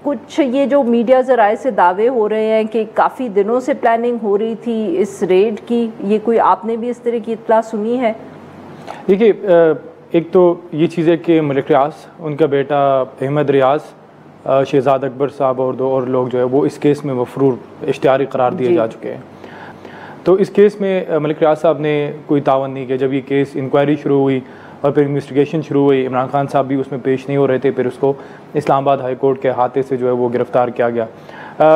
कुछ ये जो मीडिया ज़राए से दावे हो रहे हैं कि काफ़ी दिनों से प्लानिंग हो रही थी इस रेड की, ये कोई आपने भी इस तरह की इत्तला सुनी है? देखिए, एक तो ये चीज़ है कि मलिक रियाज, उनका बेटा अहमद रियाज, शहजाद अकबर साहब और दो और लोग जो है वो इस केस में मफरूर इश्तिहारी करार दिए जा चुके हैं। तो इस केस में मलिक रियाज साहब ने कोई तावन नहीं किया। जब ये केस इंक्वायरी शुरू हुई और फिर इन्वेस्टिगेशन शुरू हुई, इमरान खान साहब भी उसमें पेश नहीं हो रहे थे, फिर उसको इस्लामाबाद हाई कोर्ट के हाथे से जो है वो गिरफ़्तार किया गया।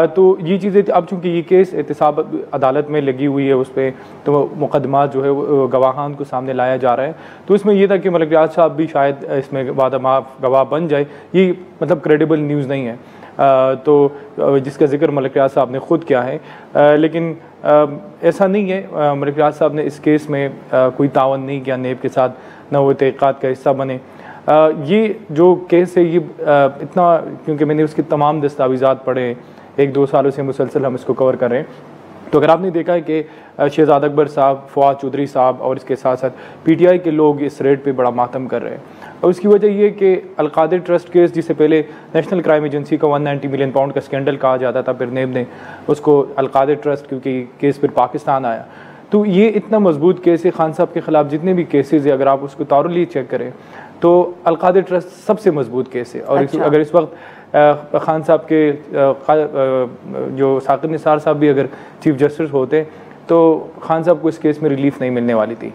तो ये चीज़ें अब चूँकि ये केस एहतसाब अदालत में लगी हुई है, उस पर तो मुकदमा जो है गवाहान को सामने लाया जा रहा है। तो इसमें यह था कि मलिक रियाज साहब भी शायद इसमें वादा-माफ़ गवाह बन जाए, ये मतलब क्रेडिबल न्यूज़ नहीं है। तो जिसका जिक्र मलिक रियाज साहब ने ख़ुद किया है, लेकिन ऐसा नहीं है। मलिक रियाज साहब ने इस केस में कोई तावन नहीं किया नेब के साथ, न वो तहक़ीक़ात का हिस्सा बने। ये जो केस है ये इतना, क्योंकि मैंने उसके तमाम दस्तावेज़ात पढ़े, 1-2 सालों से मुसलसल हम इसको कवर कर रहे हैं। तो अगर आपने देखा है कि शहजाद अकबर साहब, फवाद चौधरी साहब और इसके साथ साथ PTI के लोग इस रेड पे बड़ा मातम कर रहे हैं। और उसकी वजह ये कि अलकादिर ट्रस्ट केस, जिसे पहले नेशनल क्राइम एजेंसी का 190 मिलियन पाउंड का स्कैंडल कहा जाता था, फिर नेब ने उसको अलकादिर ट्रस्ट, क्योंकि केस फिर पाकिस्तान आया। तो ये इतना मजबूत केस है। खान साहब के ख़िलाफ़ जितने भी केसेस है, अगर आप उसको तौरली चेक करें तो अलकादिर ट्रस्ट सबसे मजबूत केस है। और अगर इस वक्त खान साहब के जो साकिब निसार साहब भी अगर चीफ जस्टिस होते तो खान साहब को इस केस में रिलीफ नहीं मिलने वाली थी।